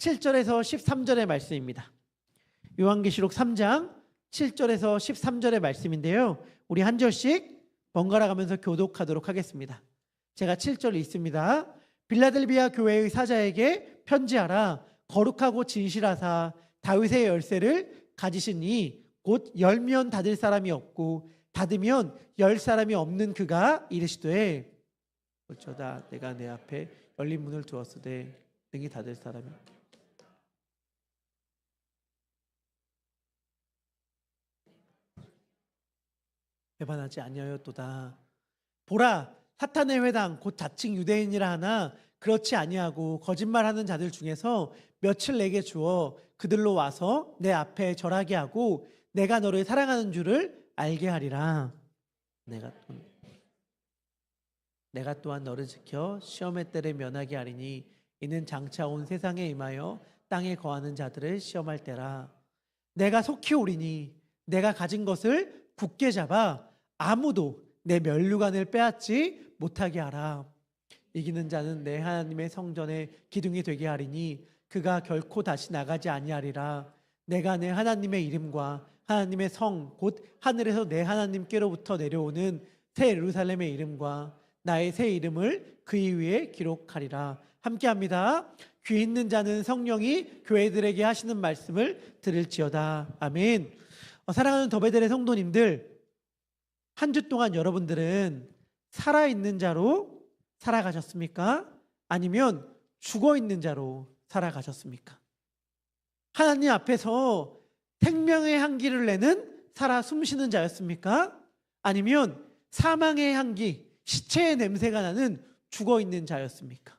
7절에서 13절의 말씀입니다. 요한계시록 3장 7절에서 13절의 말씀인데요. 우리 한 절씩 번갈아 가면서 교독하도록 하겠습니다. 제가 7절 읽습니다. 빌라델비아 교회의 사자에게 편지하라. 거룩하고 진실하사 다윗의 열쇠를 가지시니 곧 열면 닫을 사람이 없고 닫으면 열 사람이 없는 그가 이르시되 어쩌다 내가 내 앞에 열린 문을 두었으되 능히 닫을 사람이 배반하지 아니하였도다. 보라, 사탄의 회당 곧 자칭 유대인이라 하나 그렇지 아니하고 거짓말하는 자들 중에서 며칠 내게 주어 그들로 와서 내 앞에 절하게 하고 내가 너를 사랑하는 줄을 알게 하리라. 내가 또한 너를 지켜 시험의 때를 면하게 하리니 이는 장차 온 세상에 임하여 땅에 거하는 자들을 시험할 때라. 내가 속히 오리니 내가 가진 것을 굳게 잡아 아무도 내 면류관을 빼앗지 못하게 하라. 이기는 자는 내 하나님의 성전의 기둥이 되게 하리니 그가 결코 다시 나가지 아니하리라. 내가 내 하나님의 이름과 하나님의 성 곧 하늘에서 내 하나님께로부터 내려오는 새 예루살렘의 이름과 나의 새 이름을 그 위에 기록하리라. 함께합니다. 귀 있는 자는 성령이 교회들에게 하시는 말씀을 들을지어다. 아멘. 사랑하는 더베델의 성도님들, 한 주 동안 여러분들은 살아있는 자로 살아가셨습니까? 아니면 죽어있는 자로 살아가셨습니까? 하나님 앞에서 생명의 향기를 내는 살아 숨쉬는 자였습니까? 아니면 사망의 향기, 시체의 냄새가 나는 죽어있는 자였습니까?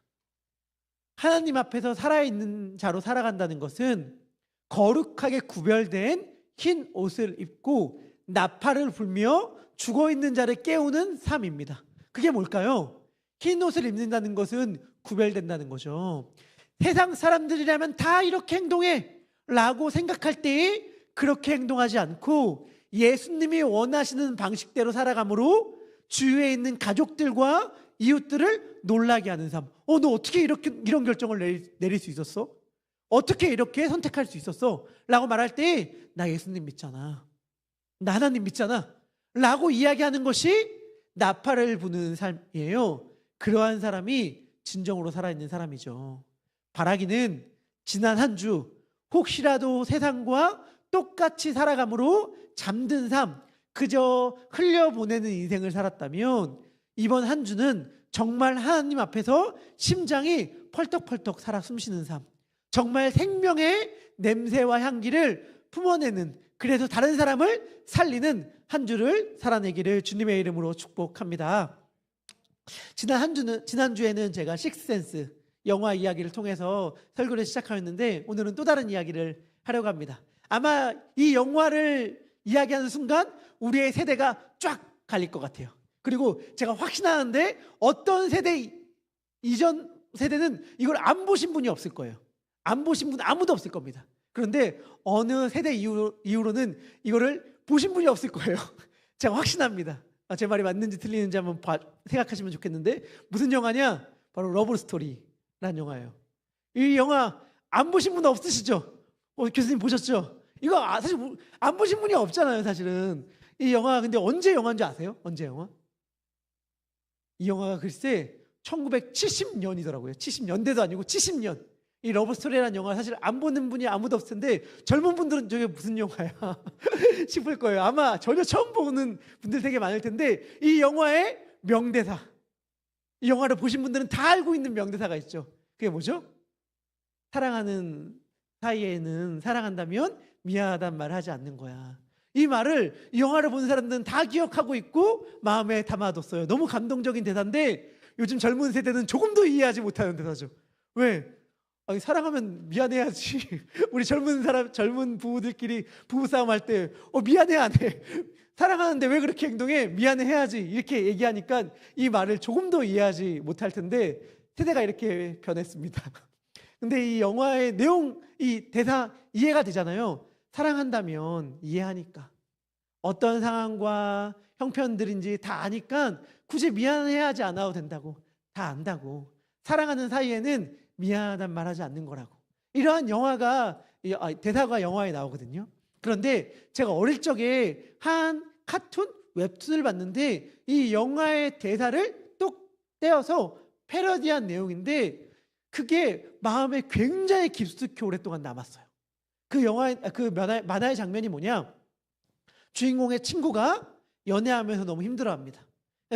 하나님 앞에서 살아있는 자로 살아간다는 것은 거룩하게 구별된 흰 옷을 입고 나팔을 불며 죽어있는 자를 깨우는 삶입니다. 그게 뭘까요? 흰 옷을 입는다는 것은 구별된다는 거죠. 세상 사람들이라면 다 이렇게 행동해 라고 생각할 때에 그렇게 행동하지 않고 예수님이 원하시는 방식대로 살아감으로 주위에 있는 가족들과 이웃들을 놀라게 하는 삶. 너 어떻게 이런 결정을 내릴 수 있었어? 어떻게 이렇게 선택할 수 있었어? 라고 말할 때 나 예수님 믿잖아, 나 하나님 믿잖아 라고 이야기하는 것이 나팔을 부는 삶이에요. 그러한 사람이 진정으로 살아있는 사람이죠. 바라기는 지난 한 주 혹시라도 세상과 똑같이 살아감으로 잠든 삶, 그저 흘려보내는 인생을 살았다면 이번 한 주는 정말 하나님 앞에서 심장이 펄떡펄떡 살아 숨쉬는 삶, 정말 생명의 냄새와 향기를 품어내는, 그래서 다른 사람을 살리는 한 주를 살아내기를 주님의 이름으로 축복합니다. 지난주에는 제가 식스센스 영화 이야기를 통해서 설교를 시작하였는데 오늘은 또 다른 이야기를 하려고 합니다. 아마 이 영화를 이야기하는 순간 우리의 세대가 쫙 갈릴 것 같아요. 그리고 제가 확신하는데 어떤 세대, 이전 세대는 이걸 안 보신 분이 없을 거예요. 안 보신 분 아무도 없을 겁니다. 그런데 어느 세대 이후로는 이거를 보신 분이 없을 거예요. 제가 확신합니다. 제 말이 맞는지 틀리는지 한번 생각하시면 좋겠는데, 무슨 영화냐? 바로 러브 스토리라는 영화예요. 이 영화 안 보신 분 없으시죠? 교수님 보셨죠? 이거 사실 안 보신 분이 없잖아요, 사실은. 이 영화 근데 언제 영화인지 아세요? 언제 영화? 이 영화가 글쎄 1970년이더라고요. 70년대도 아니고 70년. 이 러브스토리라는 영화 사실 안 보는 분이 아무도 없을 텐데 젊은 분들은 저게 무슨 영화야 싶을 거예요. 아마 전혀 처음 보는 분들 되게 많을 텐데 이 영화의 명대사, 이 영화를 보신 분들은 다 알고 있는 명대사가 있죠. 그게 뭐죠? 사랑하는 사이에는 사랑한다면 미안하단 말을 하지 않는 거야. 이 말을 이 영화를 본 사람들은 다 기억하고 있고 마음에 담아뒀어요. 너무 감동적인 대사인데 요즘 젊은 세대는 조금도 이해하지 못하는 대사죠. 왜? 사랑하면 미안해야지. 우리 젊은 부부들끼리 부부싸움 할 때 미안해 안 해? 사랑하는데 왜 그렇게 행동해? 미안해야지. 이렇게 얘기하니까 이 말을 조금도 이해하지 못할 텐데 세대가 이렇게 변했습니다. 근데 이 영화의 내용, 이 대사 이해가 되잖아요. 사랑한다면 이해하니까, 어떤 상황과 형편들인지 다 아니까 굳이 미안해하지 않아도 된다고, 다 안다고. 사랑하는 사이에는 미안하단 말하지 않는 거라고. 이러한 영화가 대사가 영화에 나오거든요. 그런데 제가 어릴 적에 한 카툰 웹툰을 봤는데 이 영화의 대사를 똑 떼어서 패러디한 내용인데 그게 마음에 굉장히 깊숙이 오랫동안 남았어요. 그 만화의 장면이 뭐냐? 주인공의 친구가 연애하면서 너무 힘들어합니다.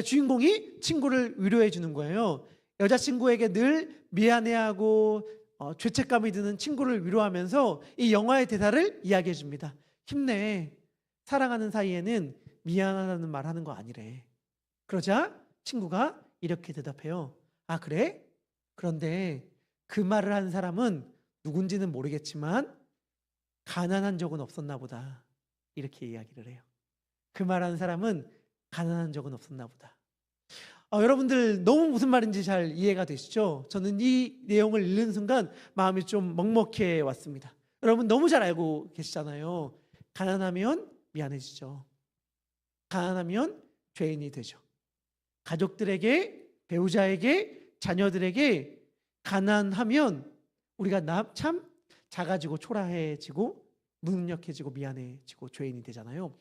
주인공이 친구를 위로해 주는 거예요. 여자친구에게 늘 미안해하고 죄책감이 드는 친구를 위로하면서 이 영화의 대사를 이야기해 줍니다. 힘내. 사랑하는 사이에는 미안하다는 말 하는 거 아니래. 그러자 친구가 이렇게 대답해요. 아, 그래? 그런데 그 말을 한 사람은 누군지는 모르겠지만 가난한 적은 없었나 보다. 이렇게 이야기를 해요. 그 말하는 사람은 가난한 적은 없었나 보다. 여러분들 너무 무슨 말인지 잘 이해가 되시죠? 저는 이 내용을 읽는 순간 마음이 좀 먹먹해 왔습니다. 여러분 너무 잘 알고 계시잖아요. 가난하면 미안해지죠. 가난하면 죄인이 되죠. 가족들에게, 배우자에게, 자녀들에게 가난하면 우리가 참 작아지고 초라해지고 무능력해지고 미안해지고 죄인이 되잖아요.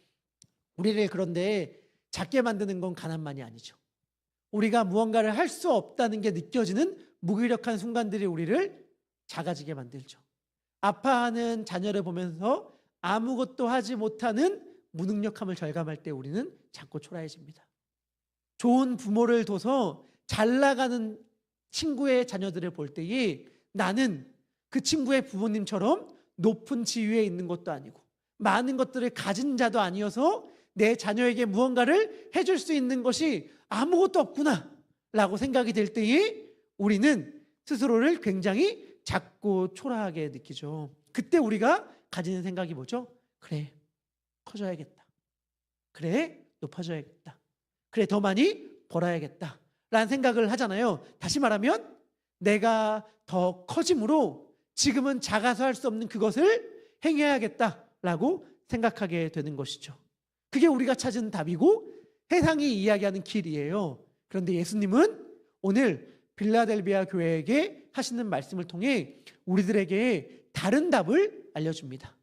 우리를 그런데 작게 만드는 건 가난만이 아니죠. 우리가 무언가를 할 수 없다는 게 느껴지는 무기력한 순간들이 우리를 작아지게 만들죠. 아파하는 자녀를 보면서 아무것도 하지 못하는 무능력함을 절감할 때 우리는 자꾸 초라해집니다. 좋은 부모를 둬서 잘 나가는 친구의 자녀들을 볼 때에 나는 그 친구의 부모님처럼 높은 지위에 있는 것도 아니고 많은 것들을 가진 자도 아니어서 내 자녀에게 무언가를 해줄 수 있는 것이 아무것도 없구나 라고 생각이 될 때에 우리는 스스로를 굉장히 작고 초라하게 느끼죠. 그때 우리가 가지는 생각이 뭐죠? 그래, 커져야겠다. 그래, 높아져야겠다. 그래, 더 많이 벌어야겠다 라는 생각을 하잖아요. 다시 말하면 내가 더 커짐으로 지금은 작아서 할 수 없는 그것을 행해야겠다라고 생각하게 되는 것이죠. 그게 우리가 찾은 답이고 세상이 이야기하는 길이에요. 그런데 예수님은 오늘 빌라델비아 교회에게 하시는 말씀을 통해 우리들에게 다른 답을 알려줍니다.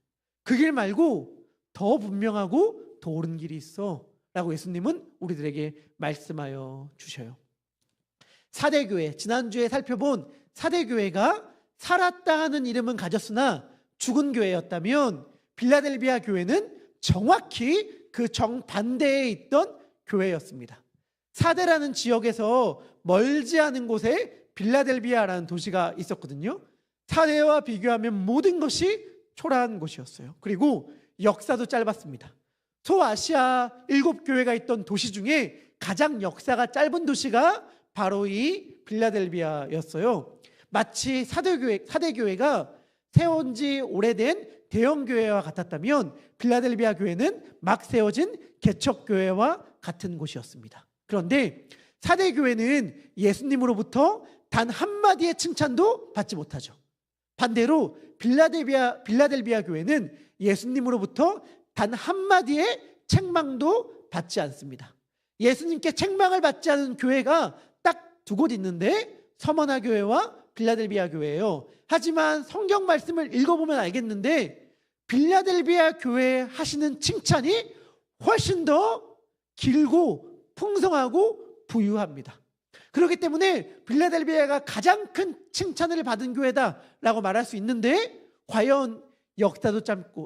그 길 말고 더 분명하고 더 옳은 길이 있어 라고 예수님은 우리들에게 말씀하여 주셔요. 사대교회, 지난주에 살펴본 사대교회가 살았다 하는 이름은 가졌으나 죽은 교회였다면 빌라델비아 교회는 정확히 그 정반대에 있던 교회였습니다. 사대라는 지역에서 멀지 않은 곳에 빌라델비아라는 도시가 있었거든요. 사대와 비교하면 모든 것이 초라한 곳이었어요. 그리고 역사도 짧았습니다. 소아시아 7교회가 있던 도시 중에 가장 역사가 짧은 도시가 바로 이 빌라델비아였어요. 마치 사대교회가 세운 지 오래된 대형교회와 같았다면 빌라델비아 교회는 막 세워진 개척교회와 같은 곳이었습니다. 그런데 사대교회는 예수님으로부터 단 한마디의 칭찬도 받지 못하죠. 반대로 빌라델비아 교회는 예수님으로부터 단 한마디의 책망도 받지 않습니다. 예수님께 책망을 받지 않은 교회가 딱 두 곳 있는데 서머나 교회와 빌라델비아 교회예요. 하지만 성경 말씀을 읽어보면 알겠는데 빌라델비아 교회에 하시는 칭찬이 훨씬 더 길고 풍성하고 부유합니다. 그렇기 때문에 빌라델비아가 가장 큰 칭찬을 받은 교회다라고 말할 수 있는데 과연 역사도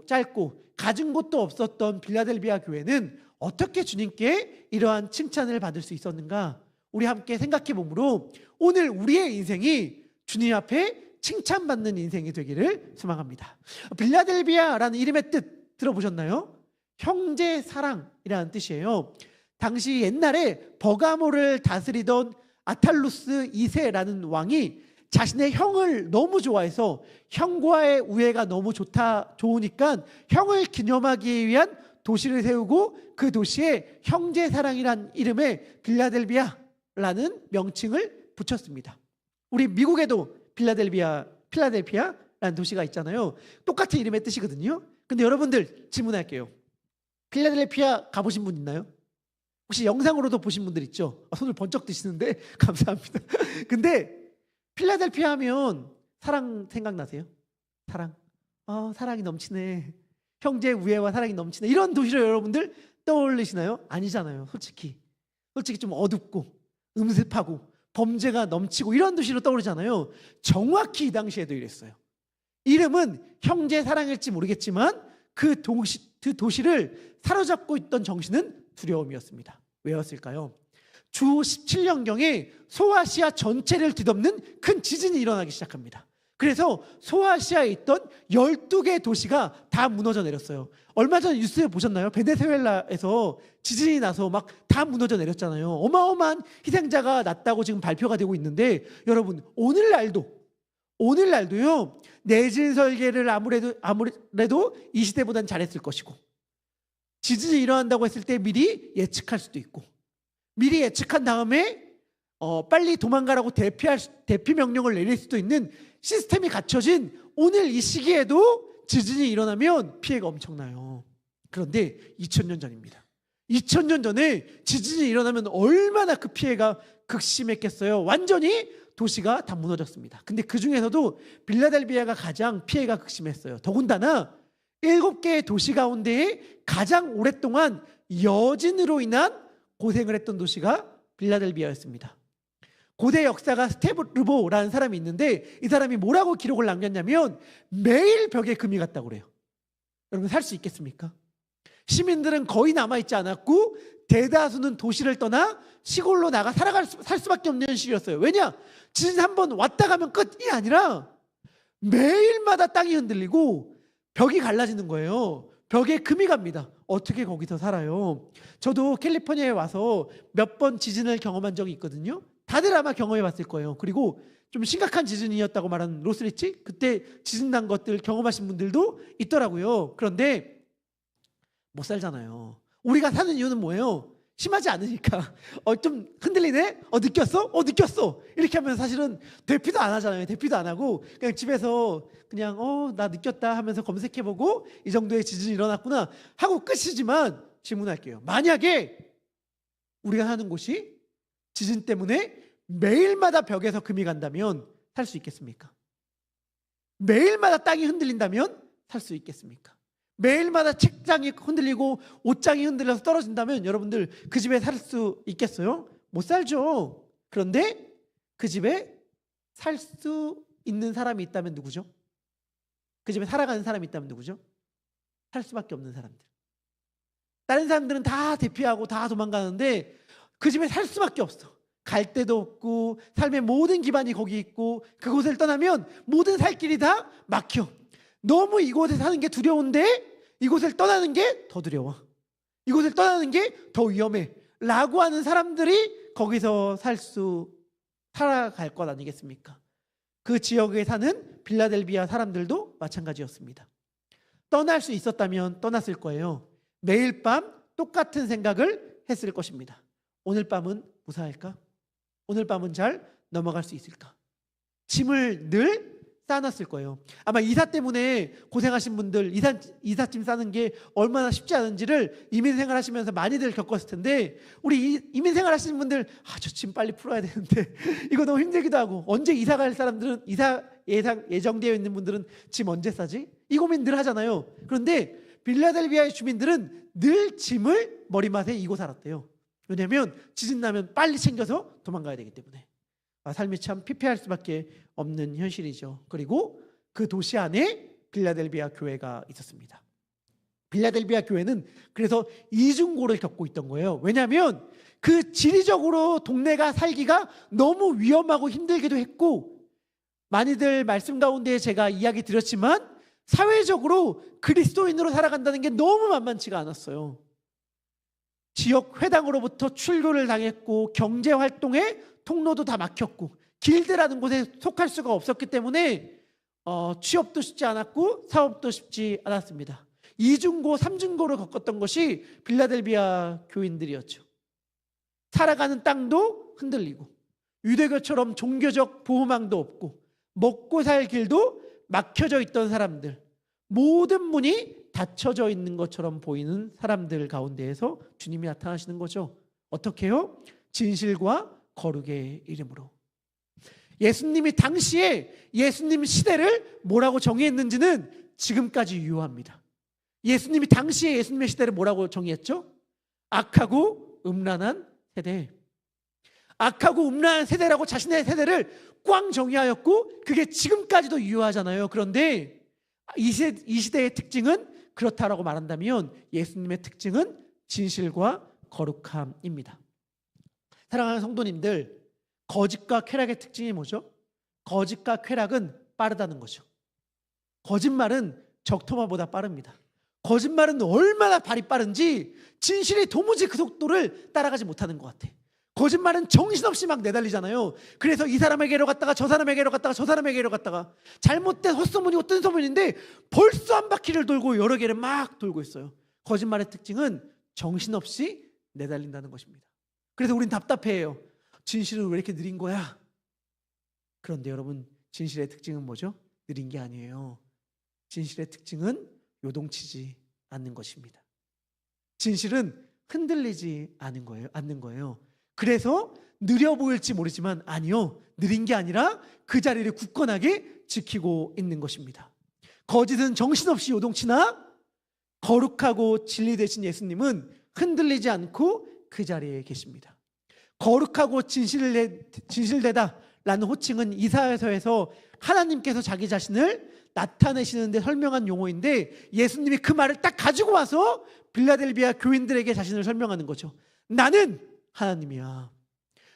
짧고 가진 곳도 없었던 빌라델비아 교회는 어떻게 주님께 이러한 칭찬을 받을 수 있었는가? 우리 함께 생각해 보므로 오늘 우리의 인생이 주님 앞에 칭찬받는 인생이 되기를 소망합니다. 빌라델비아라는 이름의 뜻 들어보셨나요? 형제 사랑이라는 뜻이에요. 당시 옛날에 버가모를 다스리던 아탈루스 2세라는 왕이 자신의 형을 너무 좋아해서 형과의 우애가 너무 좋으니까 형을 기념하기 위한 도시를 세우고 그 도시에 형제사랑이란 이름의 빌라델비아라는 명칭을 붙였습니다. 우리 미국에도 필라델피아라는 도시가 있잖아요. 똑같은 이름의 뜻이거든요. 근데 여러분들 질문할게요. 필라델피아 가보신 분 있나요? 혹시 영상으로도 보신 분들 있죠? 손을 번쩍 드시는데 감사합니다. 근데 필라델피아 하면 사랑 생각나세요? 사랑이 넘치네. 형제의 우애와 사랑이 넘치네. 이런 도시를 여러분들 떠올리시나요? 아니잖아요. 솔직히 좀 어둡고 음습하고 범죄가 넘치고 이런 도시로 떠오르잖아요. 정확히 이 당시에도 이랬어요. 이름은 형제 사랑일지 모르겠지만 그 도시를 사로잡고 있던 정신은 두려움이었습니다. 왜였을까요? 주 17년경에 소아시아 전체를 뒤덮는 큰 지진이 일어나기 시작합니다. 그래서 소아시아에 있던 12개 도시가 다 무너져 내렸어요. 얼마 전에 뉴스에 보셨나요? 베네수엘라에서 지진이 나서 막 다 무너져 내렸잖아요. 어마어마한 희생자가 났다고 지금 발표가 되고 있는데, 여러분 오늘날도요, 내진 설계를 아무래도 이 시대보단 잘했을 것이고, 지진이 일어난다고 했을 때 미리 예측할 수도 있고, 미리 예측한 다음에 빨리 도망가라고 대피 명령을 내릴 수도 있는 시스템이 갖춰진 오늘 이 시기에도 지진이 일어나면 피해가 엄청나요. 그런데 2000년 전입니다. 2000년 전에 지진이 일어나면 얼마나 그 피해가 극심했겠어요. 완전히 도시가 다 무너졌습니다. 근데 그 중에서도 빌라델비아가 가장 피해가 극심했어요. 더군다나 7개의 도시 가운데에 가장 오랫동안 여진으로 인한 고생을 했던 도시가 빌라델비아였습니다. 고대 역사가 스테르보라는 사람이 있는데, 이 사람이 뭐라고 기록을 남겼냐면 매일 벽에 금이 갔다고 그래요. 여러분, 살 수 있겠습니까? 시민들은 거의 남아있지 않았고 대다수는 도시를 떠나 시골로 나가 살 수밖에 없는 현실이었어요. 왜냐? 지진 한번 왔다 가면 끝이 아니라 매일마다 땅이 흔들리고 벽이 갈라지는 거예요. 벽에 금이 갑니다. 어떻게 거기서 살아요? 저도 캘리포니아에 와서 몇 번 지진을 경험한 적이 있거든요. 다들 아마 경험해 봤을 거예요. 그리고 좀 심각한 지진이었다고 말하는 로스리치, 그때 지진 난 것들 경험하신 분들도 있더라고요. 그런데 못 살잖아요. 우리가 사는 이유는 뭐예요? 심하지 않으니까. 좀 흔들리네? 느꼈어? 이렇게 하면 사실은 대피도 안 하잖아요. 대피도 안 하고 그냥 집에서 그냥 나 느꼈다 하면서 검색해보고 이 정도의 지진이 일어났구나 하고 끝이지만, 질문할게요. 만약에 우리가 사는 곳이 지진 때문에 매일마다 벽에서 금이 간다면 살 수 있겠습니까? 매일마다 땅이 흔들린다면 살 수 있겠습니까? 매일마다 책장이 흔들리고 옷장이 흔들려서 떨어진다면 여러분들 그 집에 살 수 있겠어요? 못 살죠. 그런데 그 집에 살 수 있는 사람이 있다면 누구죠? 그 집에 살아가는 사람이 있다면 누구죠? 살 수밖에 없는 사람들. 다른 사람들은 다 대피하고 다 도망가는데 그 집에 살 수밖에 없어. 갈 데도 없고 삶의 모든 기반이 거기 있고, 그곳을 떠나면 모든 살 길이 다 막혀. 너무 이곳에 사는 게 두려운데 이곳을 떠나는 게 더 두려워. 이곳을 떠나는 게 더 위험해 라고 하는 사람들이 거기서 살아갈 것 아니겠습니까? 그 지역에 사는 빌라델비아 사람들도 마찬가지였습니다. 떠날 수 있었다면 떠났을 거예요. 매일 밤 똑같은 생각을 했을 것입니다. 오늘 밤은 무사할까? 오늘 밤은 잘 넘어갈 수 있을까? 짐을 늘 쌓아놨을 거예요. 아마 이사 때문에 고생하신 분들, 이삿짐 싸는 게 얼마나 쉽지 않은지를 이민생활 하시면서 많이들 겪었을 텐데, 우리 이민생활 하시는 분들, 저 짐 빨리 풀어야 되는데 이거 너무 힘들기도 하고, 언제 이사 갈 사람들은, 이사 예정되어 있는 분들은 짐 언제 싸지? 이 고민 늘 하잖아요. 그런데 빌라델비아의 주민들은 늘 짐을 머리맡에 이고 살았대요. 왜냐하면 지진 나면 빨리 챙겨서 도망가야 되기 때문에. 삶이 참 피폐할 수밖에 없는 현실이죠. 그리고 그 도시 안에 빌라델비아 교회가 있었습니다. 빌라델비아 교회는 그래서 이중고를 겪고 있던 거예요. 왜냐하면 그 지리적으로 동네가 살기가 너무 위험하고 힘들기도 했고, 많이들 말씀 가운데 제가 이야기 드렸지만 사회적으로 그리스도인으로 살아간다는 게 너무 만만치가 않았어요. 지역 회당으로부터 출교를 당했고, 경제활동에 통로도 다 막혔고, 길드라는 곳에 속할 수가 없었기 때문에 취업도 쉽지 않았고 사업도 쉽지 않았습니다. 2중고, 3중고를 겪었던 것이 빌라델비아 교인들이었죠. 살아가는 땅도 흔들리고, 유대교처럼 종교적 보호망도 없고, 먹고 살 길도 막혀져 있던 사람들, 모든 문이 닫혀져 있는 것처럼 보이는 사람들 가운데에서 주님이 나타나시는 거죠. 어떻게 해요? 진실과 거룩의 이름으로. 예수님이 당시에 예수님 시대를 뭐라고 정의했는지는 지금까지 유효합니다. 예수님이 당시에 예수님의 시대를 뭐라고 정의했죠? 악하고 음란한 세대. 악하고 음란한 세대라고 자신의 세대를 꽝 정의하였고 그게 지금까지도 유효하잖아요. 그런데 이 시대의 특징은 그렇다라고 말한다면 예수님의 특징은 진실과 거룩함입니다. 사랑하는 성도님들, 거짓과 쾌락의 특징이 뭐죠? 거짓과 쾌락은 빠르다는 거죠. 거짓말은 적토마보다 빠릅니다. 거짓말은 얼마나 발이 빠른지 진실이 도무지 그 속도를 따라가지 못하는 것 같아. 거짓말은 정신없이 막 내달리잖아요. 그래서 이 사람에게로 갔다가 저 사람에게로 갔다가 저 사람에게로 갔다가 잘못된 헛소문이고 뜬 소문인데 벌써 한 바퀴를 돌고 여러 개를 막 돌고 있어요. 거짓말의 특징은 정신없이 내달린다는 것입니다. 그래서 우린 답답해해요. 진실은 왜 이렇게 느린 거야? 그런데 여러분, 진실의 특징은 뭐죠? 느린 게 아니에요. 진실의 특징은 요동치지 않는 것입니다. 진실은 흔들리지 않는 거예요. 그래서 느려 보일지 모르지만 아니요, 느린 게 아니라 그 자리를 굳건하게 지키고 있는 것입니다. 거짓은 정신없이 요동치나 거룩하고 진리 되신 예수님은 흔들리지 않고 그 자리에 계십니다. 거룩하고 진실되다 라는 호칭은 이사야서에서 하나님께서 자기 자신을 나타내시는 데 설명한 용어인데 예수님이 그 말을 딱 가지고 와서 빌라델비아 교인들에게 자신을 설명하는 거죠. 나는 하나님이야.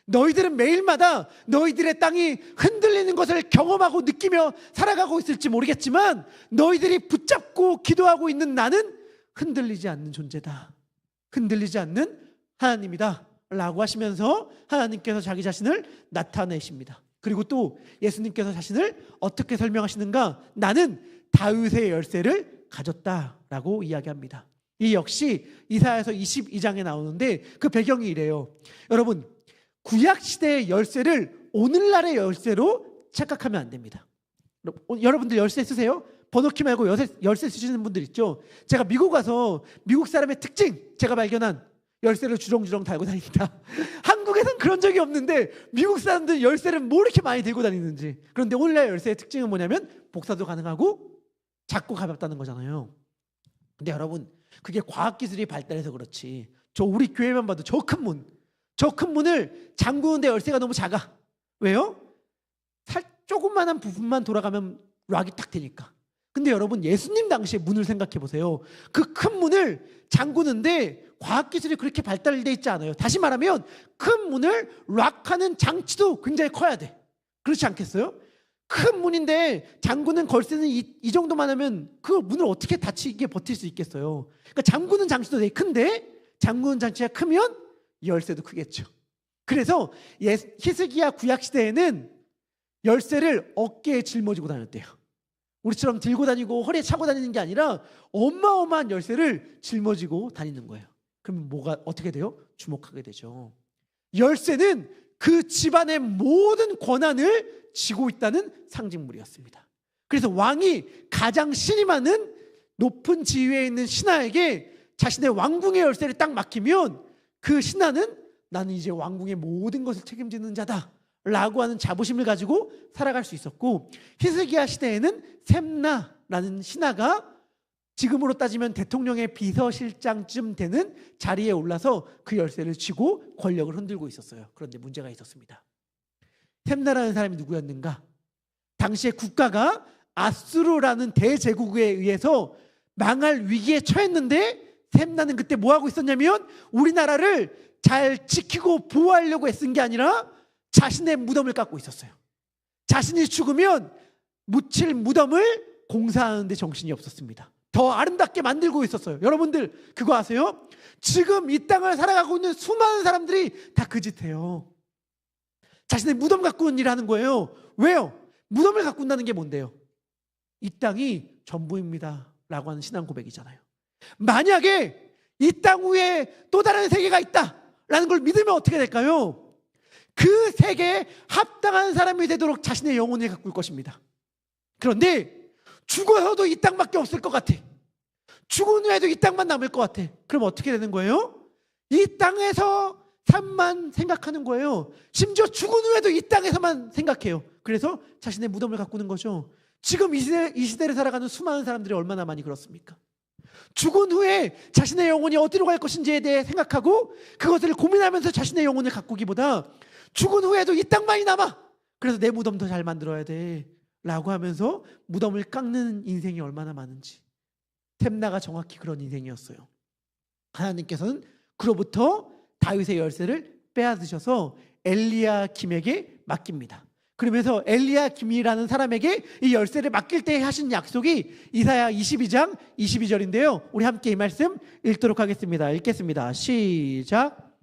너희들은 매일마다 너희들의 땅이 흔들리는 것을 경험하고 느끼며 살아가고 있을지 모르겠지만 너희들이 붙잡고 기도하고 있는 나는 흔들리지 않는 존재다. 흔들리지 않는 하나님이다 라고 하시면서 하나님께서 자기 자신을 나타내십니다. 그리고 또 예수님께서 자신을 어떻게 설명하시는가? 나는 다윗의 열쇠를 가졌다라고 이야기합니다. 이 역시 이사야서 22장에 나오는데 그 배경이 이래요. 여러분, 구약시대의 열쇠를 오늘날의 열쇠로 착각하면 안 됩니다. 여러분들 열쇠 쓰세요? 번호키 말고 열쇠 쓰시는 분들 있죠? 제가 미국 와서 미국 사람의 특징 제가 발견한 열쇠를 주렁주렁 달고 다닙니다. 한국에선 그런 적이 없는데 미국 사람들은 열쇠를 뭐 이렇게 많이 들고 다니는지. 그런데 오늘날 열쇠의 특징은 뭐냐면 복사도 가능하고 작고 가볍다는 거잖아요. 근데 여러분, 그게 과학기술이 발달해서 그렇지 우리 교회만 봐도 저 큰 문을 잠그는데 열쇠가 너무 작아. 왜요? 조그만한 부분만 돌아가면 락이 딱 되니까. 근데 여러분, 예수님 당시의 문을 생각해 보세요. 그 큰 문을 잠그는데 과학기술이 그렇게 발달되어 있지 않아요. 다시 말하면 큰 문을 락하는 장치도 굉장히 커야 돼. 그렇지 않겠어요? 큰 문인데 잠그는 걸쇠는 이 정도만 하면 그 문을 어떻게 닫히게 버틸 수 있겠어요? 그러니까 잠그는 장치도 되게 큰데 잠그는 장치가 크면 열쇠도 크겠죠. 그래서 히스기야 구약시대에는 열쇠를 어깨에 짊어지고 다녔대요. 우리처럼 들고 다니고 허리에 차고 다니는 게 아니라 어마어마한 열쇠를 짊어지고 다니는 거예요. 그럼 뭐가 어떻게 돼요? 주목하게 되죠. 열쇠는 그 집안의 모든 권한을 쥐고 있다는 상징물이었습니다. 그래서 왕이 가장 신임하는 높은 지위에 있는 신하에게 자신의 왕궁의 열쇠를 딱 맡기면 그 신하는 나는 이제 왕궁의 모든 것을 책임지는 자다 라고 하는 자부심을 가지고 살아갈 수 있었고, 히스기야 시대에는 셈나라는 신하가 지금으로 따지면 대통령의 비서실장쯤 되는 자리에 올라서 그 열쇠를 쥐고 권력을 흔들고 있었어요. 그런데 문제가 있었습니다. 셈나라는 사람이 누구였는가? 당시에 국가가 아수르라는 대제국에 의해서 망할 위기에 처했는데 셈나는 그때 뭐하고 있었냐면 우리나라를 잘 지키고 보호하려고 애쓴 게 아니라 자신의 무덤을 깎고 있었어요. 자신이 죽으면 묻힐 무덤을 공사하는 데 정신이 없었습니다. 더 아름답게 만들고 있었어요. 여러분들 그거 아세요? 지금 이 땅을 살아가고 있는 수많은 사람들이 다 그 짓해요. 자신의 무덤 가꾸는 일을 하는 거예요. 왜요? 무덤을 가꾼다는 게 뭔데요? 이 땅이 전부입니다 라고 하는 신앙 고백이잖아요. 만약에 이 땅 위에 또 다른 세계가 있다 라는 걸 믿으면 어떻게 될까요? 그 세계에 합당한 사람이 되도록 자신의 영혼을 가꿀 것입니다. 그런데 죽어서도 이 땅밖에 없을 것 같아. 죽은 후에도 이 땅만 남을 것 같아. 그럼 어떻게 되는 거예요? 이 땅에서 삶만 생각하는 거예요. 심지어 죽은 후에도 이 땅에서만 생각해요. 그래서 자신의 무덤을 가꾸는 거죠. 지금 이 시대를 살아가는 수많은 사람들이 얼마나 많이 그렇습니까? 죽은 후에 자신의 영혼이 어디로 갈 것인지에 대해 생각하고 그것을 고민하면서 자신의 영혼을 가꾸기보다 죽은 후에도 이 땅만이 남아, 그래서 내 무덤 더 잘 만들어야 돼 라고 하면서 무덤을 깎는 인생이 얼마나 많은지. 템나가 정확히 그런 인생이었어요. 하나님께서는 그로부터 다윗의 열쇠를 빼앗으셔서 엘리야김에게 맡깁니다. 그러면서 엘리야김이라는 사람에게 이 열쇠를 맡길 때 하신 약속이 이사야 22장 22절인데요. 우리 함께 이 말씀 읽도록 하겠습니다. 읽겠습니다. 시작.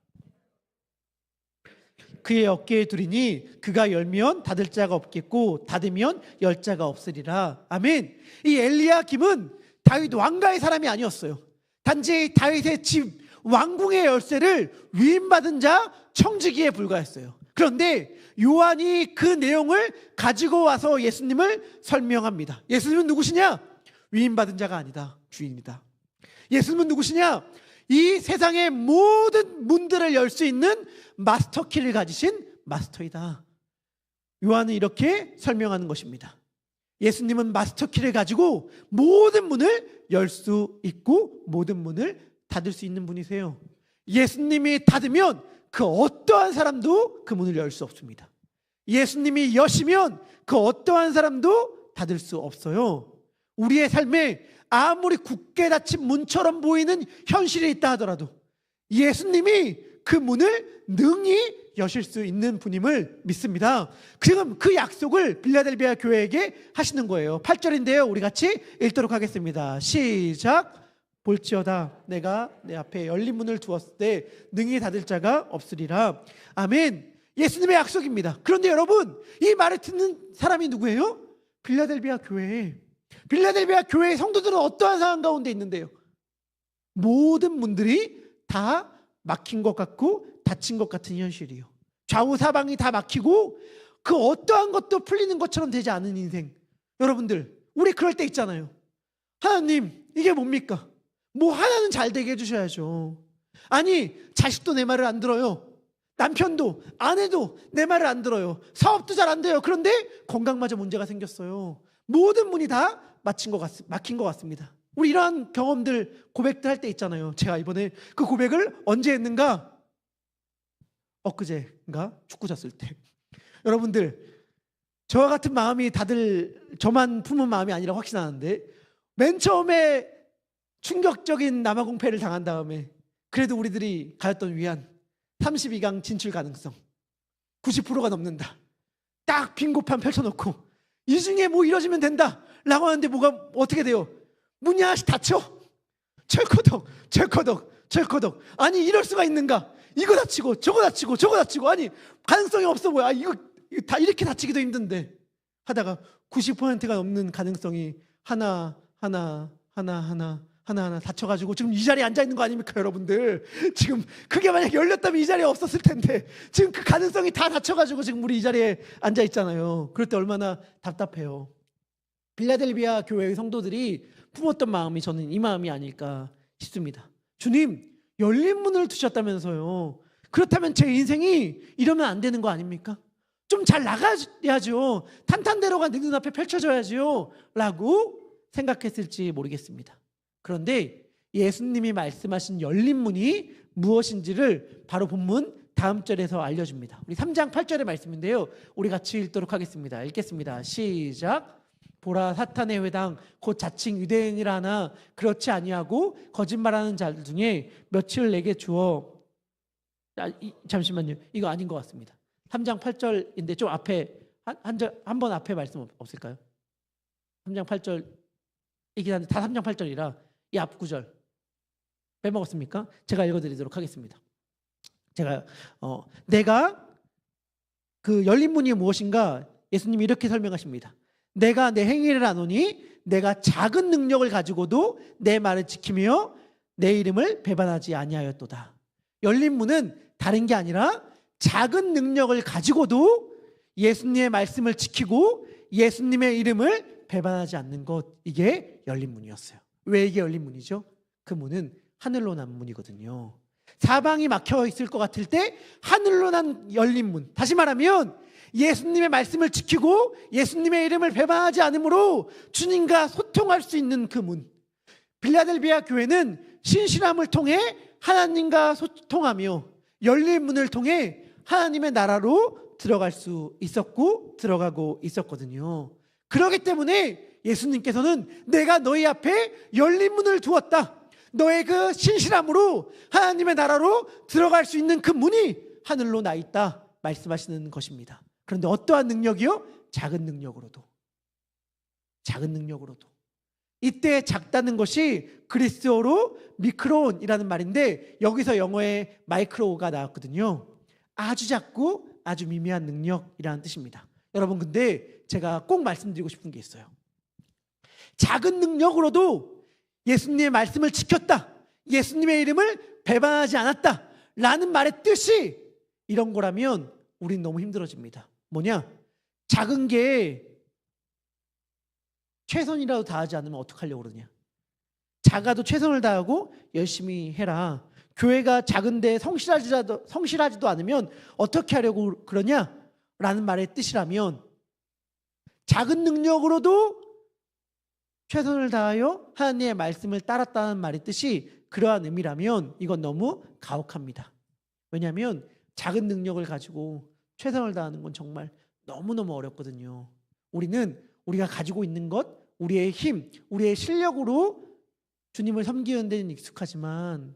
그의 어깨에 두리니 그가 열면 닫을 자가 없겠고 닫으면 열 자가 없으리라. 아멘. 이 엘리야김은 다윗 왕가의 사람이 아니었어요. 단지 다윗의 집 왕궁의 열쇠를 위임받은 자 청지기에 불과했어요. 그런데 요한이 그 내용을 가지고 와서 예수님을 설명합니다. 예수님은 누구시냐? 위임받은 자가 아니다, 주인이다. 예수님은 누구시냐? 이 세상의 모든 문들을 열 수 있는 마스터키를 가지신 마스터이다. 요한은 이렇게 설명하는 것입니다. 예수님은 마스터키를 가지고 모든 문을 열 수 있고 모든 문을 닫을 수 있는 분이세요. 예수님이 닫으면 그 어떠한 사람도 그 문을 열 수 없습니다. 예수님이 여시면 그 어떠한 사람도 닫을 수 없어요. 우리의 삶에 아무리 굳게 닫힌 문처럼 보이는 현실이 있다 하더라도 예수님이 그 문을 능히 여실 수 있는 분임을 믿습니다. 지금 그 약속을 빌라델비아 교회에게 하시는 거예요. 8절인데요. 우리 같이 읽도록 하겠습니다. 시작. 볼지어다 내가 내 앞에 열린 문을 두었을 때 능히 닫을 자가 없으리라. 아멘. 예수님의 약속입니다. 그런데 여러분, 이 말을 듣는 사람이 누구예요? 빌라델비아 교회. 빌라델비아 교회의 성도들은 어떠한 상황 가운데 있는데요? 모든 문들이 다 막힌 것 같고 닫힌 것 같은 현실이요. 좌우 사방이 다 막히고 그 어떠한 것도 풀리는 것처럼 되지 않은 인생. 여러분들, 우리 그럴 때 있잖아요. 하나님, 이게 뭡니까? 뭐 하나는 잘 되게 해주셔야죠. 아니, 자식도 내 말을 안 들어요. 남편도 아내도 내 말을 안 들어요. 사업도 잘 안 돼요. 그런데 건강마저 문제가 생겼어요. 모든 문이 다 막힌 것 같습니다. 우리 이러한 경험들, 고백들 할 때 있잖아요. 제가 이번에 그 고백을 언제 했는가? 엊그제인가? 축구 졌을 때. 여러분들, 저와 같은 마음이 다들 저만 품은 마음이 아니라 확신하는데, 맨 처음에 충격적인 남아공패를 당한 다음에 그래도 우리들이 가졌던 위안, 32강 진출 가능성 90%가 넘는다. 딱 빈고판 펼쳐놓고 이 중에 뭐 이뤄지면 된다 라고 하는데 뭐가 어떻게 돼요? 문이 하나씩 닫혀. 철커덕. 아니, 이럴 수가 있는가? 이거 닫히고 저거 닫히고 아니, 가능성이 없어 보여. 이거 다 이렇게 닫히기도 힘든데 하다가 90%가 넘는 가능성이 하나 닫혀가지고 지금 이 자리에 앉아 있는 거 아닙니까, 여러분들? 지금 그게 만약 열렸다면 이 자리에 없었을 텐데 지금 그 가능성이 다 닫혀가지고 지금 우리 이 자리에 앉아 있잖아요. 그럴 때 얼마나 답답해요. 빌라델비아 교회의 성도들이 품었던 마음이 저는 이 마음이 아닐까 싶습니다. 주님, 열린 문을 두셨다면서요. 그렇다면 제 인생이 이러면 안 되는 거 아닙니까? 좀 잘 나가야죠. 탄탄대로가 내 눈앞에 펼쳐져야죠 라고 생각했을지 모르겠습니다. 그런데 예수님이 말씀하신 열린 문이 무엇인지를 바로 본문 다음 절에서 알려줍니다. 우리 3장 8절의 말씀인데요. 우리 같이 읽도록 하겠습니다. 읽겠습니다. 시작. 보라, 사탄의 회당 곧 자칭 유대인이라 하나 그렇지 아니하고 거짓말하는 자들 중에 며칠 내게 주어. 잠시만요. 이거 아닌 것 같습니다. 3장 8절인데 좀 앞에 한 번 앞에 말씀 없을까요? 3장 8절 이긴 한데 다 3장 8절이라 이 앞 구절 빼먹었습니까? 제가 읽어드리도록 하겠습니다. 내가 그 열린 문이 무엇인가 예수님이 이렇게 설명하십니다. 내가 내 행위를 아노니 내가 작은 능력을 가지고도 내 말을 지키며 내 이름을 배반하지 아니하였도다. 열린 문은 다른 게 아니라 작은 능력을 가지고도 예수님의 말씀을 지키고 예수님의 이름을 배반하지 않는 것, 이게 열린 문이었어요. 왜 이게 열린 문이죠? 그 문은 하늘로 난 문이거든요. 사방이 막혀 있을 것 같을 때 하늘로 난 열린 문. 다시 말하면 예수님의 말씀을 지키고 예수님의 이름을 배반하지 않으므로 주님과 소통할 수 있는 그 문. 빌라델비아 교회는 신실함을 통해 하나님과 소통하며 열린 문을 통해 하나님의 나라로 들어갈 수 있었고 들어가고 있었거든요. 그렇기 때문에 예수님께서는 내가 너희 앞에 열린 문을 두었다. 너의 그 신실함으로 하나님의 나라로 들어갈 수 있는 그 문이 하늘로 나 있다 말씀하시는 것입니다. 그런데 어떠한 능력이요? 작은 능력으로도. 작은 능력으로도. 이때 작다는 것이 그리스어로 미크론이라는 말인데 여기서 영어에 마이크로가 나왔거든요. 아주 작고 아주 미미한 능력이라는 뜻입니다. 여러분, 근데 제가 꼭 말씀드리고 싶은 게 있어요. 작은 능력으로도 예수님의 말씀을 지켰다, 예수님의 이름을 배반하지 않았다 라는 말의 뜻이 이런 거라면 우린 너무 힘들어집니다. 뭐냐? 작은 게 최선이라도 다하지 않으면 어떡하려고 그러냐? 작아도 최선을 다하고 열심히 해라. 교회가 작은데 성실하지도 않으면 어떻게 하려고 그러냐? 라는 말의 뜻이라면 작은 능력으로도 최선을 다하여 하나님의 말씀을 따랐다는 말의 뜻이 그러한 의미라면 이건 너무 가혹합니다. 왜냐하면 작은 능력을 가지고 최선을 다하는 건 정말 너무너무 어렵거든요. 우리가 가지고 있는 것, 우리의 힘, 우리의 실력으로 주님을 섬기는 데는 익숙하지만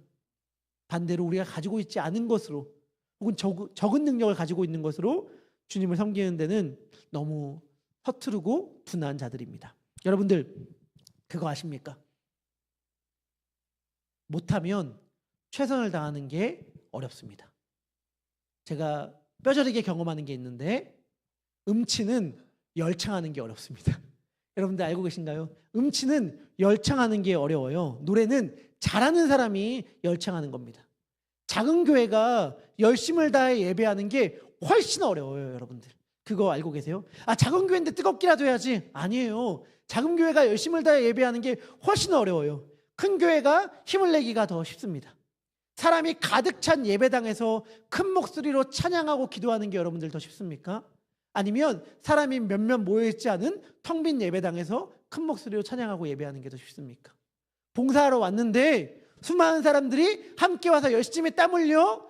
반대로 우리가 가지고 있지 않은 것으로 혹은 적은 능력을 가지고 있는 것으로 주님을 섬기는 데는 너무 서투르고 둔한 자들입니다. 여러분들 그거 아십니까? 못하면 최선을 다하는 게 어렵습니다. 제가 뼈저리게 경험하는 게 있는데 음치는 열창하는 게 어렵습니다. 여러분들 알고 계신가요? 음치는 열창하는 게 어려워요. 노래는 잘하는 사람이 열창하는 겁니다. 작은 교회가 열심을 다해 예배하는 게 훨씬 어려워요. 여러분들 그거 알고 계세요? 작은 교회인데 뜨겁기라도 해야지. 아니에요. 작은 교회가 열심을 다해 예배하는 게 훨씬 어려워요. 큰 교회가 힘을 내기가 더 쉽습니다. 사람이 가득 찬 예배당에서 큰 목소리로 찬양하고 기도하는 게 여러분들 더 쉽습니까? 아니면 사람이 몇몇 모여있지 않은 텅 빈 예배당에서 큰 목소리로 찬양하고 예배하는 게 더 쉽습니까? 봉사하러 왔는데 수많은 사람들이 함께 와서 열심히 땀 흘려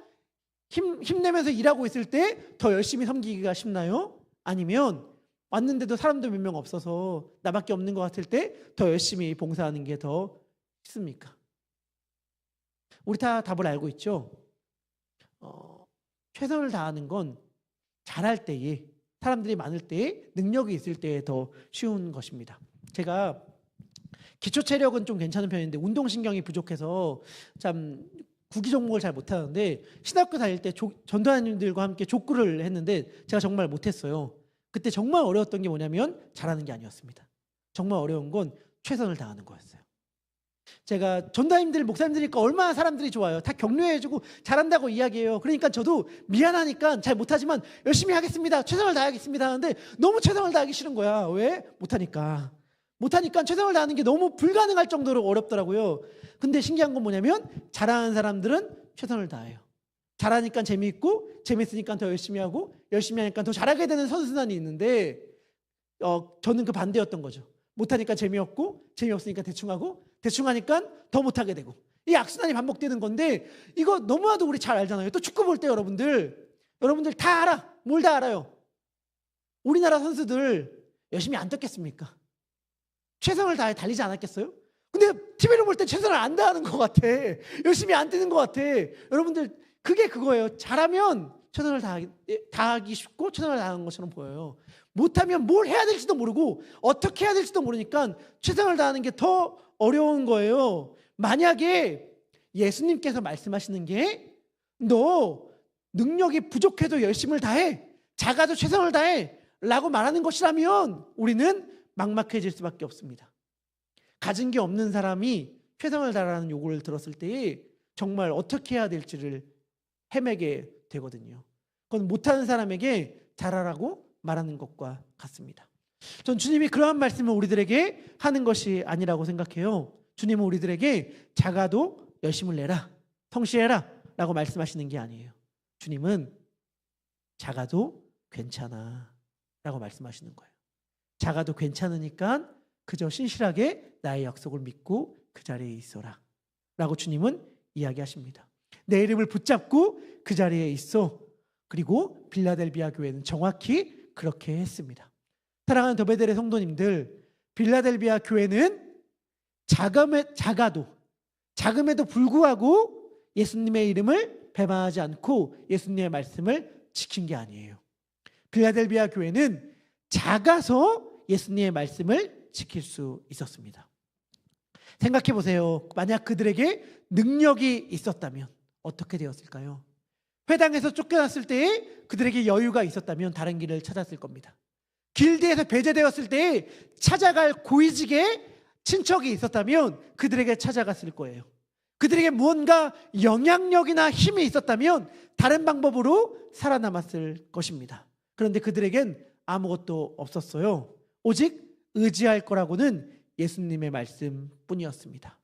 힘내면서 일하고 있을 때 더 열심히 섬기기가 쉽나요? 아니면 왔는데도 사람도 몇 명 없어서 나밖에 없는 것 같을 때 더 열심히 봉사하는 게 더 쉽습니까? 우리 다 답을 알고 있죠? 최선을 다하는 건 잘할 때에, 사람들이 많을 때에, 능력이 있을 때에 더 쉬운 것입니다. 제가 기초 체력은 좀 괜찮은 편인데 운동신경이 부족해서 참 구기 종목을 잘 못하는데 신학교 다닐 때 전도사님들과 함께 족구를 했는데 제가 정말 못했어요. 그때 정말 어려웠던 게 뭐냐면 잘하는 게 아니었습니다. 정말 어려운 건 최선을 다하는 거였어요. 제가 전도사님들, 목사님들이니까 얼마나 사람들이 좋아요. 다 격려해주고 잘한다고 이야기해요. 그러니까 저도 미안하니까 잘 못하지만 열심히 하겠습니다, 최선을 다하겠습니다 하는데 너무 최선을 다하기 싫은 거야. 왜? 못하니까 최선을 다하는 게 너무 불가능할 정도로 어렵더라고요. 근데 신기한 건 뭐냐면 잘하는 사람들은 최선을 다해요. 잘하니까 재미있고 재미있으니까 더 열심히 하고 열심히 하니까 더 잘하게 되는 선순환이 있는데 저는 그 반대였던 거죠. 못하니까 재미없고 재미없으니까 대충 하고 대충 하니까 더 못하게 되고 이 악순환이 반복되는 건데 이거 너무나도 우리 잘 알잖아요. 또 축구 볼 때 여러분들 다 알아. 뭘 다 알아요? 우리나라 선수들 열심히 안 떴겠습니까? 최선을 다해 달리지 않았겠어요? 근데 TV로 볼 때 최선을 안 다하는 것 같아. 열심히 안 뛰는 것 같아. 여러분들 그게 그거예요. 잘하면 최선을 다하기 쉽고 최선을 다하는 것처럼 보여요. 못하면 뭘 해야 될지도 모르고 어떻게 해야 될지도 모르니까 최선을 다하는 게 더 어려운 거예요. 만약에 예수님께서 말씀하시는 게 너 능력이 부족해도 열심을 다해, 작아도 최선을 다해 라고 말하는 것이라면 우리는 막막해질 수밖에 없습니다. 가진 게 없는 사람이 최선을 다하라는 요구를 들었을 때 정말 어떻게 해야 될지를 헤매게 되거든요. 그건 못하는 사람에게 잘하라고 말하는 것과 같습니다. 전 주님이 그러한 말씀을 우리들에게 하는 것이 아니라고 생각해요. 주님은 우리들에게 작아도 열심을 내라, 성실해라 라고 말씀하시는 게 아니에요. 주님은 작아도 괜찮아 라고 말씀하시는 거예요. 작아도 괜찮으니까 그저 신실하게 나의 약속을 믿고 그 자리에 있어라 라고 주님은 이야기하십니다. 내 이름을 붙잡고 그 자리에 있어. 그리고 빌라델비아 교회는 정확히 그렇게 했습니다. 사랑하는 더베델의 성도님들, 빌라델비아 교회는 작음에도 불구하고 예수님의 이름을 배반하지 않고 예수님의 말씀을 지킨 게 아니에요. 빌라델비아 교회는 작아서 예수님의 말씀을 지킬 수 있었습니다. 생각해 보세요. 만약 그들에게 능력이 있었다면 어떻게 되었을까요? 회당에서 쫓겨났을 때에 그들에게 여유가 있었다면 다른 길을 찾았을 겁니다. 길드에서 배제되었을 때에 찾아갈 고위직의 친척이 있었다면 그들에게 찾아갔을 거예요. 그들에게 무언가 영향력이나 힘이 있었다면 다른 방법으로 살아남았을 것입니다. 그런데 그들에겐 아무것도 없었어요. 오직 의지할 거라고는 예수님의 말씀뿐이었습니다.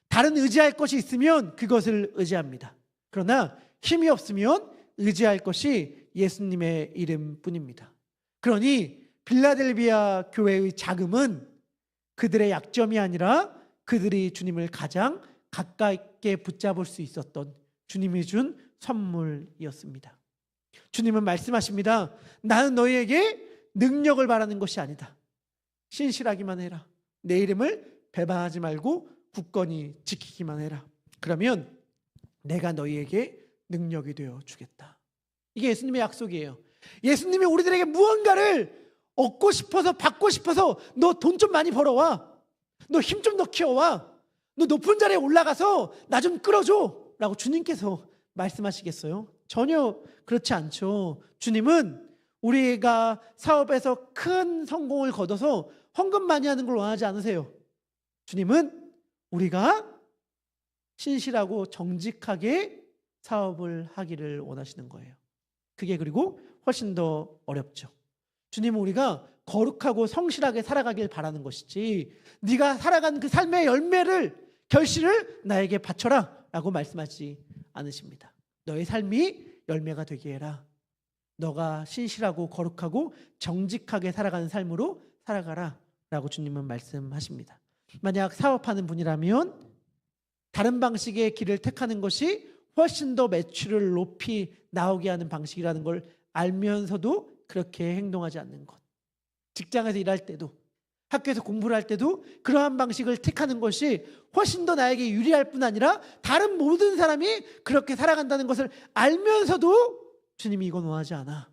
다른 의지할 것이 있으면 그것을 의지합니다. 그러나 힘이 없으면 의지할 것이 예수님의 이름뿐입니다. 그러니 빌라델비아 교회의 자금은 그들의 약점이 아니라 그들이 주님을 가장 가깝게 붙잡을 수 있었던 주님이 준 선물이었습니다. 주님은 말씀하십니다. 나는 너희에게 능력을 바라는 것이 아니다. 신실하기만 해라. 내 이름을 배반하지 말고 굳건히 지키기만 해라. 그러면 내가 너희에게 능력이 되어 주겠다. 이게 예수님의 약속이에요. 예수님이 우리들에게 무언가를 얻고 싶어서 받고 싶어서 너 돈 좀 많이 벌어와. 너 힘 좀 더 키워와. 너 높은 자리에 올라가서 나 좀 끌어줘 라고 주님께서 말씀하시겠어요? 전혀 그렇지 않죠. 주님은 우리가 사업에서 큰 성공을 거둬서 헌금 많이 하는 걸 원하지 않으세요. 주님은 우리가 신실하고 정직하게 사업을 하기를 원하시는 거예요. 그게 그리고 훨씬 더 어렵죠. 주님은 우리가 거룩하고 성실하게 살아가길 바라는 것이지 네가 살아간 그 삶의 열매를 결실을 나에게 바쳐라 라고 말씀하지 않으십니다. 너의 삶이 열매가 되게 해라. 너가 신실하고 거룩하고 정직하게 살아가는 삶으로 살아가라 라고 주님은 말씀하십니다. 만약 사업하는 분이라면 다른 방식의 길을 택하는 것이 훨씬 더 매출을 높이 나오게 하는 방식이라는 걸 알면서도 그렇게 행동하지 않는 것. 직장에서 일할 때도 학교에서 공부를 할 때도 그러한 방식을 택하는 것이 훨씬 더 나에게 유리할 뿐 아니라 다른 모든 사람이 그렇게 살아간다는 것을 알면서도 주님이 이건 원하지 않아.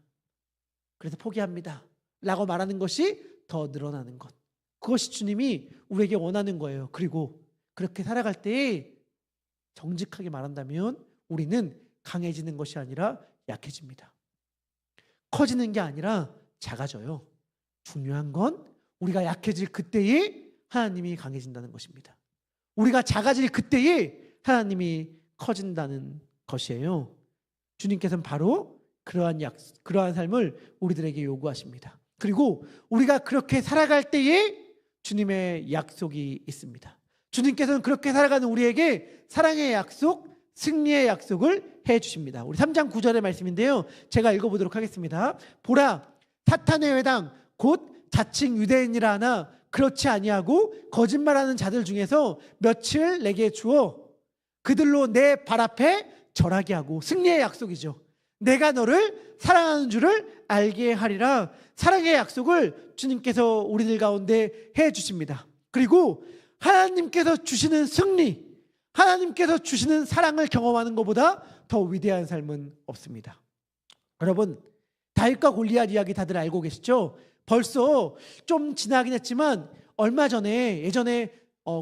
그래서 포기합니다. 라고 말하는 것이 더 늘어나는 것. 그것이 주님이 우리에게 원하는 거예요. 그리고 그렇게 살아갈 때 정직하게 말한다면 우리는 강해지는 것이 아니라 약해집니다. 커지는 게 아니라 작아져요. 중요한 건 우리가 약해질 그때에 하나님이 강해진다는 것입니다. 우리가 작아질 그때에 하나님이 커진다는 것이에요. 주님께서는 바로 그러한 삶을 우리들에게 요구하십니다. 그리고 우리가 그렇게 살아갈 때에 주님의 약속이 있습니다. 주님께서는 그렇게 살아가는 우리에게 사랑의 약속, 승리의 약속을 해주십니다. 우리 3장 9절의 말씀인데요. 제가 읽어보도록 하겠습니다. 보라, 사탄의 회당 곧 자칭 유대인이라 하나 그렇지 아니하고 거짓말하는 자들 중에서 며칠 내게 주어 그들로 내 발 앞에 절하게 하고, 승리의 약속이죠. 내가 너를 사랑하는 줄을 알게 하리라. 사랑의 약속을 주님께서 우리들 가운데 해주십니다. 그리고 하나님께서 주시는 승리, 하나님께서 주시는 사랑을 경험하는 것보다 더 위대한 삶은 없습니다. 여러분, 다윗과 골리앗 이야기 다들 알고 계시죠? 벌써 좀 지나긴 했지만 얼마 전에 예전에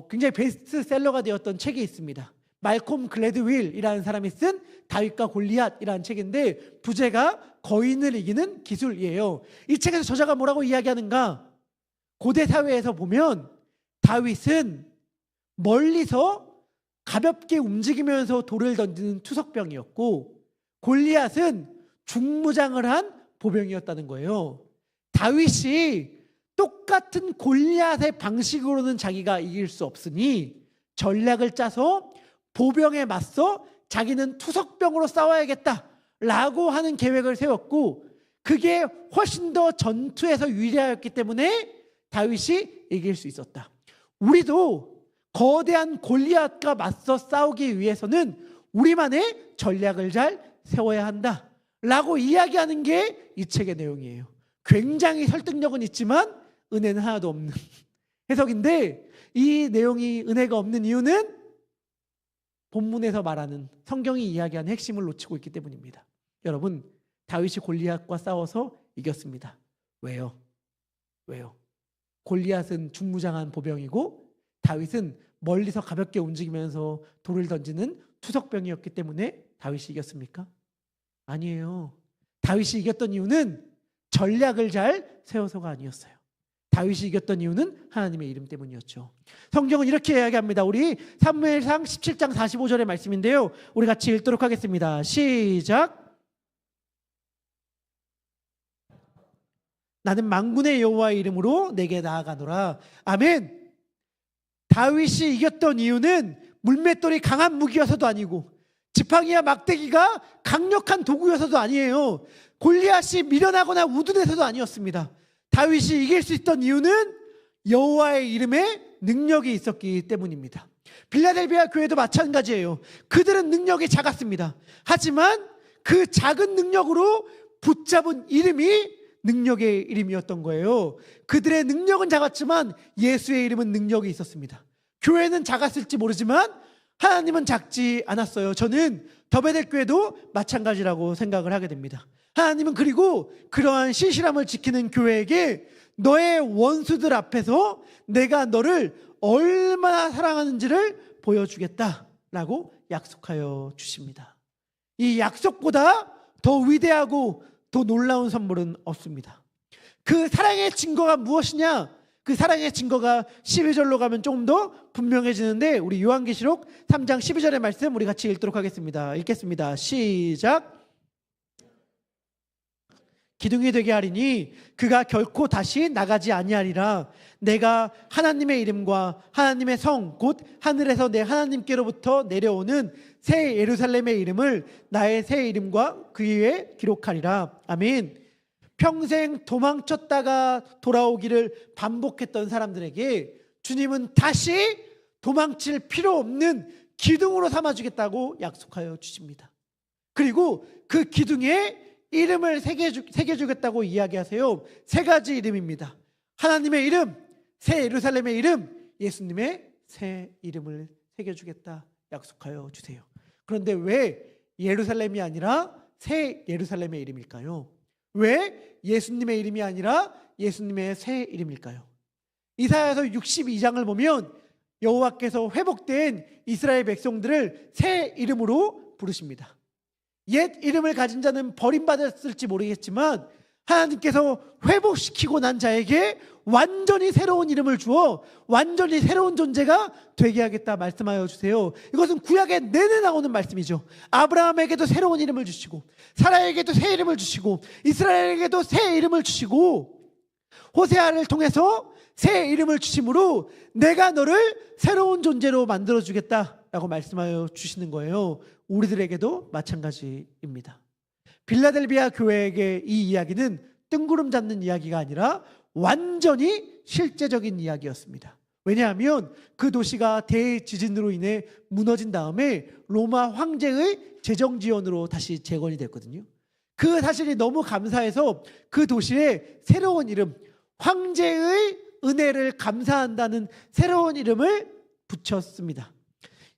굉장히 베스트셀러가 되었던 책이 있습니다. 말콤 글래드윌이라는 사람이 쓴 다윗과 골리앗이라는 책인데 부제가 거인을 이기는 기술이에요. 이 책에서 저자가 뭐라고 이야기하는가? 고대 사회에서 보면 다윗은 멀리서 가볍게 움직이면서 돌을 던지는 투석병이었고 골리앗은 중무장을 한 보병이었다는 거예요. 다윗이 똑같은 골리앗의 방식으로는 자기가 이길 수 없으니 전략을 짜서 보병에 맞서 자기는 투석병으로 싸워야겠다라고 하는 계획을 세웠고 그게 훨씬 더 전투에서 유리하였기 때문에 다윗이 이길 수 있었다. 우리도 거대한 골리앗과 맞서 싸우기 위해서는 우리만의 전략을 잘 세워야 한다 라고 이야기하는 게 이 책의 내용이에요. 굉장히 설득력은 있지만 은혜는 하나도 없는 해석인데, 이 내용이 은혜가 없는 이유는 본문에서 말하는, 성경이 이야기하는 핵심을 놓치고 있기 때문입니다. 여러분, 다윗이 골리앗과 싸워서 이겼습니다. 왜요? 골리앗은 중무장한 보병이고 다윗은 멀리서 가볍게 움직이면서 돌을 던지는 투석병이었기 때문에 다윗이 이겼습니까? 아니에요. 다윗이 이겼던 이유는 전략을 잘 세워서가 아니었어요. 다윗이 이겼던 이유는 하나님의 이름 때문이었죠. 성경은 이렇게 이야기합니다. 우리 사무엘상 17장 45절의 말씀인데요, 우리 같이 읽도록 하겠습니다. 시작. 나는 만군의 여호와의 이름으로 내게 나아가노라. 아멘. 다윗이 이겼던 이유는 물맷돌이 강한 무기여서도 아니고 지팡이와 막대기가 강력한 도구여서도 아니에요. 골리앗이 미련하거나 우둔해서도 아니었습니다. 다윗이 이길 수 있던 이유는 여호와의 이름에 능력이 있었기 때문입니다. 빌라델비아 교회도 마찬가지예요. 그들은 능력이 작았습니다. 하지만 그 작은 능력으로 붙잡은 이름이 능력의 이름이었던 거예요. 그들의 능력은 작았지만 예수의 이름은 능력이 있었습니다. 교회는 작았을지 모르지만 하나님은 작지 않았어요. 저는 더베델 교회도 마찬가지라고 생각을 하게 됩니다. 하나님은 그리고 그러한 신실함을 지키는 교회에게 너의 원수들 앞에서 내가 너를 얼마나 사랑하는지를 보여주겠다라고 약속하여 주십니다. 이 약속보다 더 위대하고 더 놀라운 선물은 없습니다. 그 사랑의 증거가 무엇이냐? 그 사랑의 증거가 12절로 가면 조금 더 분명해지는데, 우리 요한계시록 3장 12절의 말씀 우리 같이 읽도록 하겠습니다. 읽겠습니다. 시작. 기둥이 되게 하리니 그가 결코 다시 나가지 아니하리라. 내가 하나님의 이름과 하나님의 성 곧 하늘에서 내 하나님께로부터 내려오는 새 예루살렘의 이름을 나의 새 이름과 그 위에 기록하리라. 아멘. 평생 도망쳤다가 돌아오기를 반복했던 사람들에게 주님은 다시 도망칠 필요 없는 기둥으로 삼아주겠다고 약속하여 주십니다. 그리고 그 기둥에 이름을 새겨주겠다고 이야기하세요. 세 가지 이름입니다. 하나님의 이름, 새 예루살렘의 이름, 예수님의 새 이름을 새겨주겠다 약속하여 주세요. 그런데 왜 예루살렘이 아니라 새 예루살렘의 이름일까요? 왜 예수님의 이름이 아니라 예수님의 새 이름일까요? 이사야서 62장을 보면 여호와께서 회복된 이스라엘 백성들을 새 이름으로 부르십니다. 옛 이름을 가진 자는 버림받았을지 모르겠지만 하나님께서 회복시키고 난 자에게 완전히 새로운 이름을 주어 완전히 새로운 존재가 되게 하겠다 말씀하여 주세요. 이것은 구약에 내내 나오는 말씀이죠. 아브라함에게도 새로운 이름을 주시고 사라에게도 새 이름을 주시고 이스라엘에게도 새 이름을 주시고 호세아를 통해서 새 이름을 주심으로 내가 너를 새로운 존재로 만들어주겠다라고 말씀하여 주시는 거예요. 우리들에게도 마찬가지입니다. 빌라델비아 교회에게 이 이야기는 뜬구름 잡는 이야기가 아니라 완전히 실제적인 이야기였습니다. 왜냐하면 그 도시가 대지진으로 인해 무너진 다음에 로마 황제의 재정지원으로 다시 재건이 됐거든요. 그 사실이 너무 감사해서 그 도시에 새로운 이름, 황제의 은혜를 감사한다는 새로운 이름을 붙였습니다.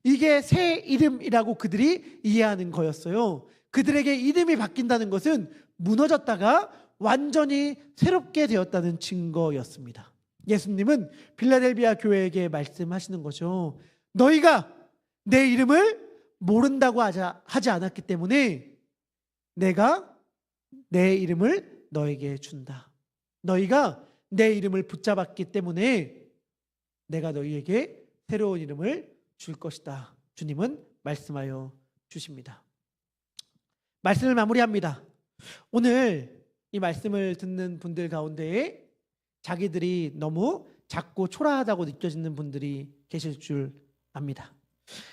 이게 새 이름이라고 그들이 이해하는 거였어요. 그들에게 이름이 바뀐다는 것은 무너졌다가 완전히 새롭게 되었다는 증거였습니다. 예수님은 빌라델비아 교회에게 말씀하시는 거죠. 너희가 내 이름을 모른다고 하지 않았기 때문에 내가 내 이름을 너에게 준다. 너희가 내 이름을 붙잡았기 때문에 내가 너희에게 새로운 이름을 줄 것이다. 주님은 말씀하여 주십니다. 말씀을 마무리합니다. 오늘 이 말씀을 듣는 분들 가운데에 자기들이 너무 작고 초라하다고 느껴지는 분들이 계실 줄 압니다.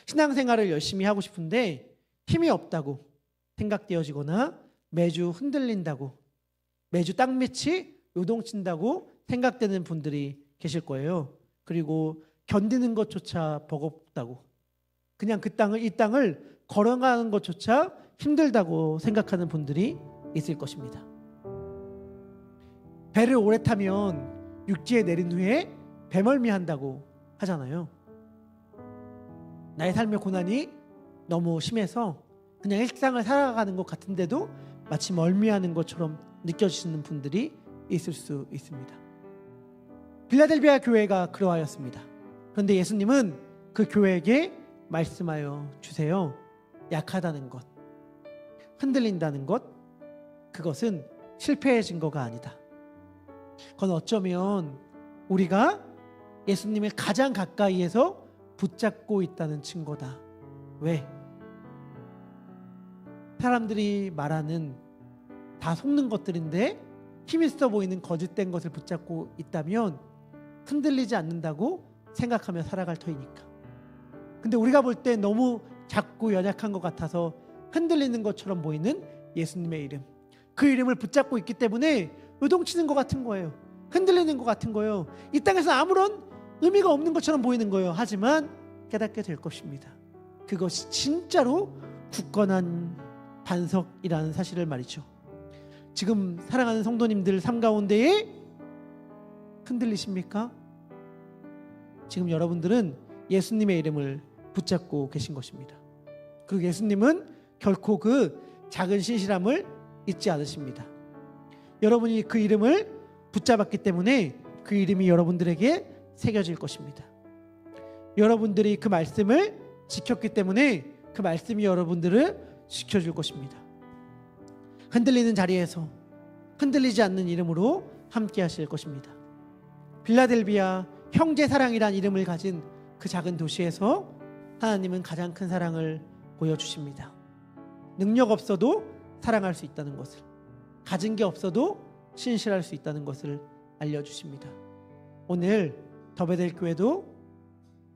신앙생활을 열심히 하고 싶은데 힘이 없다고 생각되어지거나 매주 흔들린다고 매주 땅밑이 요동친다고 생각되는 분들이 계실 거예요. 그리고 견디는 것조차 버겁다고, 그냥 이 땅을 걸어가는 것조차 힘들다고 생각하는 분들이 있을 것입니다. 배를 오래 타면 육지에 내린 후에 배멀미한다고 하잖아요. 나의 삶의 고난이 너무 심해서 그냥 일상을 살아가는 것 같은데도 마치 멀미하는 것처럼 느껴지시는 분들이 있을 수 있습니다. 빌라델비아 교회가 그러하였습니다. 그런데 예수님은 그 교회에게 말씀하여 주세요. 약하다는 것, 흔들린다는 것, 그것은 실패의 증거가 아니다. 그건 어쩌면 우리가 예수님을 가장 가까이에서 붙잡고 있다는 증거다. 왜? 사람들이 말하는 다 속는 것들인데 힘있어 보이는 거짓된 것을 붙잡고 있다면 흔들리지 않는다고 생각하며 살아갈 터이니까. 근데 우리가 볼 때 너무 작고 연약한 것 같아서 흔들리는 것처럼 보이는 예수님의 이름, 그 이름을 붙잡고 있기 때문에 요동치는 것 같은 거예요. 흔들리는 것 같은 거예요. 이 땅에서 아무런 의미가 없는 것처럼 보이는 거예요. 하지만 깨닫게 될 것입니다. 그것이 진짜로 굳건한 반석이라는 사실을 말이죠. 지금 사랑하는 성도님들 삶 가운데에 흔들리십니까? 지금 여러분들은 예수님의 이름을 붙잡고 계신 것입니다. 그리고 예수님은 결코 그 작은 신실함을 잊지 않으십니다. 여러분이 그 이름을 붙잡았기 때문에 그 이름이 여러분들에게 새겨질 것입니다. 여러분들이 그 말씀을 지켰기 때문에 그 말씀이 여러분들을 지켜줄 것입니다. 흔들리는 자리에서 흔들리지 않는 이름으로 함께 하실 것입니다. 빌라델비아 형제 사랑이란 이름을 가진 그 작은 도시에서 하나님은 가장 큰 사랑을 보여주십니다. 능력 없어도 사랑할 수 있다는 것을, 가진 게 없어도 신실할 수 있다는 것을 알려주십니다. 오늘 더베델 교회도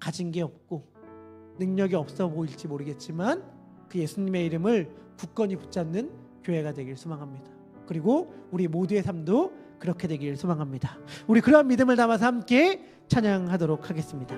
가진 게 없고 능력이 없어 보일지 모르겠지만 그 예수님의 이름을 굳건히 붙잡는 교회가 되길 소망합니다. 그리고 우리 모두의 삶도 그렇게 되길 소망합니다. 우리 그러한 믿음을 담아서 함께 찬양하도록 하겠습니다.